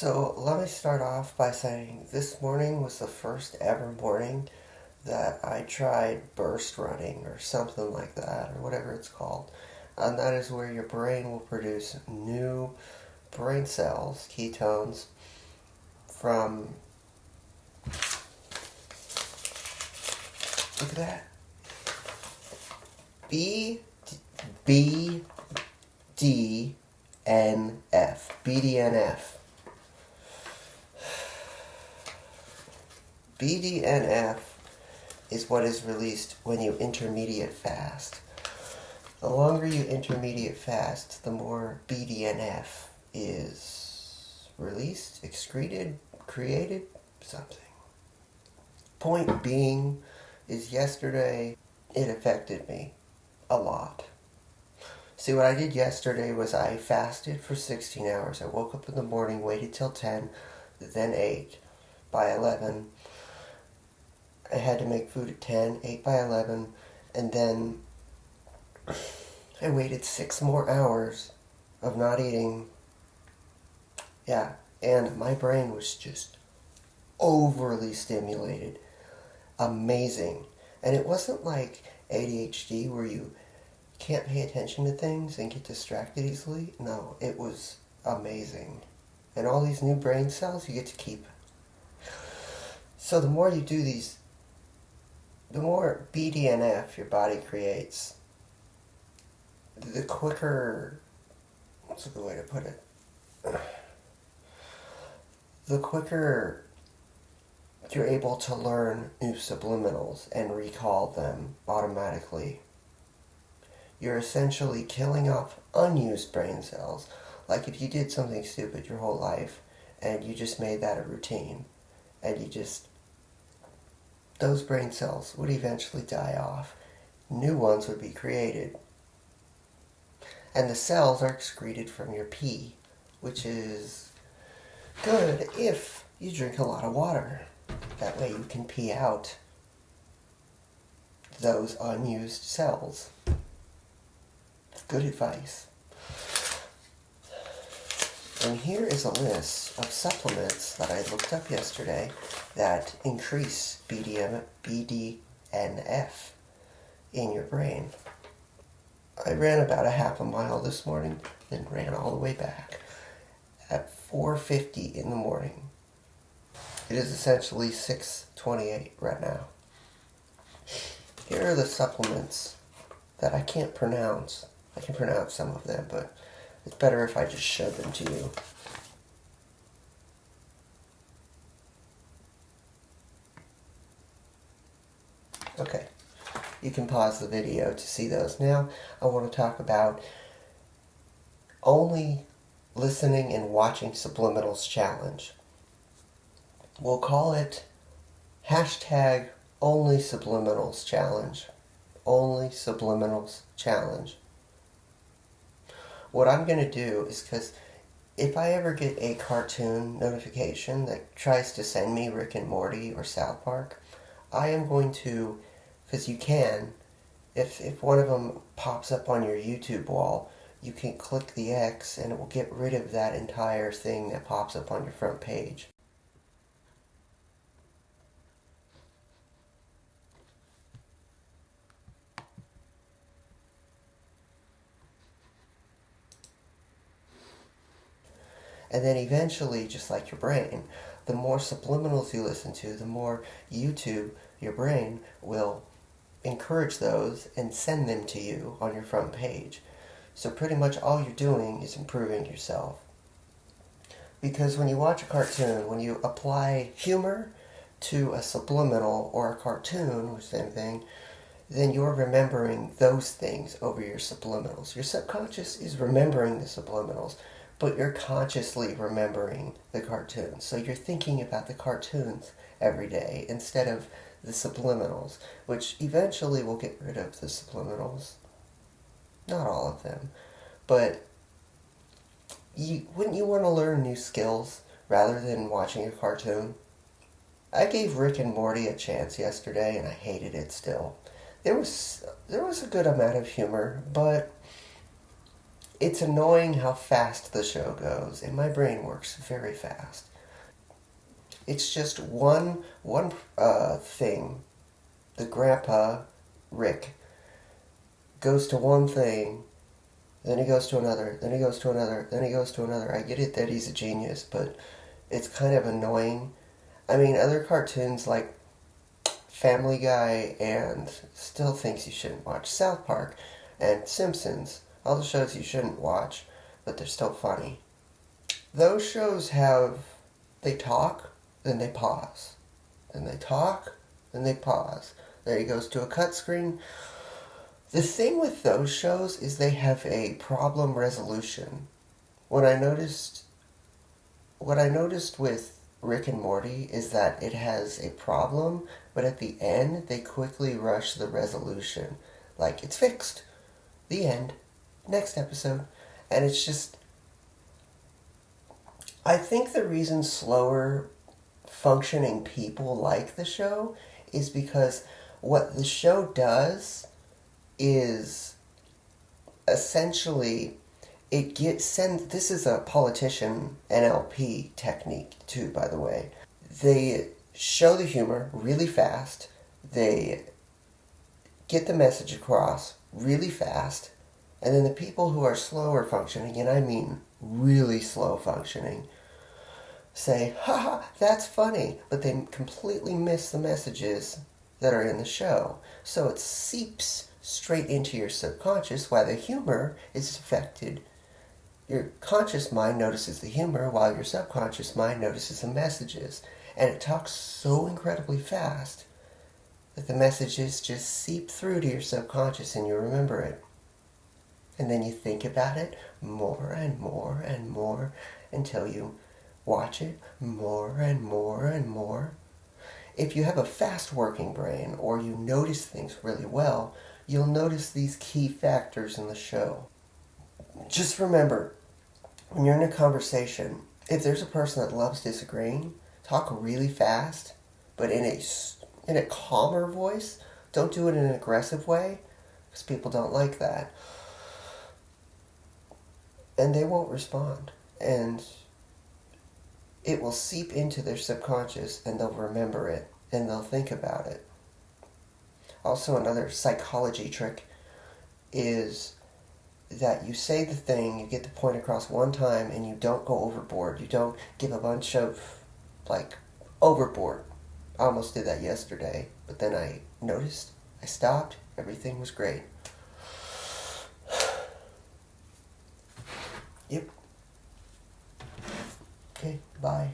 So let me start off by saying this morning was the first ever morning that I tried burst running or something like that, or whatever it's called. And that is where your brain will produce new brain cells, ketones, from, look at that, BDNF. BDNF is what is released when you intermediate fast. The longer you intermediate fast, the more BDNF is released, excreted, created, something. Point being is yesterday it affected me a lot. See, what I did yesterday was I fasted for 16 hours. I woke up in the morning, waited till 10, then ate. By 11, I had to make food at 10, ate by 11, and then I waited 6 more hours of not eating. Yeah, and my brain was just overly stimulated. Amazing. And it wasn't like ADHD where you can't pay attention to things and get distracted easily. No, it was amazing. And all these new brain cells you get to keep. So the more you do these, the more BDNF your body creates, the quicker, what's a good way to put it? The quicker you're able to learn new subliminals and recall them automatically. You're essentially killing off unused brain cells. Like if you did something stupid your whole life and you just made that a routine and those brain cells would eventually die off. New ones would be created. And the cells are excreted from your pee, which is good if you drink a lot of water. That way you can pee out those unused cells. Good advice. And here is a list of supplements that I looked up yesterday that increase BDNF in your brain. I ran about a half a mile this morning, then ran all the way back at 4:50 in the morning. It is essentially 6:28 right now. Here are the supplements that I can't pronounce. I can pronounce some of them, but it's better if I just show them to you. Okay, you can pause the video to see those. Now I want to talk about only listening and watching subliminals challenge. We'll call it hashtag only subliminals challenge. Only subliminals challenge. What I'm going to do is, because if I ever get a cartoon notification that tries to send me Rick and Morty or South Park, I am going to, because you can, if one of them pops up on your YouTube wall, you can click the X and it will get rid of that entire thing that pops up on your front page. And then eventually, just like your brain, the more subliminals you listen to, the more YouTube, your brain, will encourage those and send them to you on your front page. So pretty much all you're doing is improving yourself. Because when you watch a cartoon, when you apply humor to a subliminal or a cartoon, or same thing, then you're remembering those things over your subliminals. Your subconscious is remembering the subliminals, but you're consciously remembering the cartoons. So you're thinking about the cartoons every day instead of the subliminals, which eventually will get rid of the subliminals. Not all of them. But wouldn't you want to learn new skills rather than watching a cartoon? I gave Rick and Morty a chance yesterday and I hated it still. There was a good amount of humor, but it's annoying how fast the show goes, and my brain works very fast. It's just one thing. The grandpa, Rick, goes to one thing, then he goes to another, then he goes to another, then he goes to another. I get it that he's a genius, but it's kind of annoying. I mean, other cartoons like Family Guy and still things you shouldn't watch, South Park and Simpsons, all the shows you shouldn't watch, but they're still funny. Those shows they talk, then they pause. Then they talk, then they pause. There he goes to a cut screen. The thing with those shows is they have a problem resolution. What I noticed with Rick and Morty is that it has a problem, but at the end they quickly rush the resolution. Like, it's fixed. The end. Next episode. And it's just, I think the reason slower functioning people like the show is because what the show does is essentially this is a politician NLP technique too, by the way. They show the humor really fast. They get the message across really fast. And then the people who are slower functioning, and I mean really slow functioning, say, haha, that's funny, but they completely miss the messages that are in the show. So it seeps straight into your subconscious while the humor is affected. Your conscious mind notices the humor while your subconscious mind notices the messages. And it talks so incredibly fast that the messages just seep through to your subconscious and you remember it. And then you think about it more and more and more until you watch it more and more and more. If you have a fast working brain or you notice things really well, you'll notice these key factors in the show. Just remember, when you're in a conversation, if there's a person that loves disagreeing, talk really fast, but in a calmer voice. Don't do it in an aggressive way, because people don't like that. And they won't respond. And it will seep into their subconscious, and they'll remember it, and they'll think about it. Also, another psychology trick is that you say the thing, you get the point across one time, and you don't go overboard. You don't give a bunch of, overboard. I almost did that yesterday, but then I noticed, I stopped, everything was great. Yep. Okay, bye.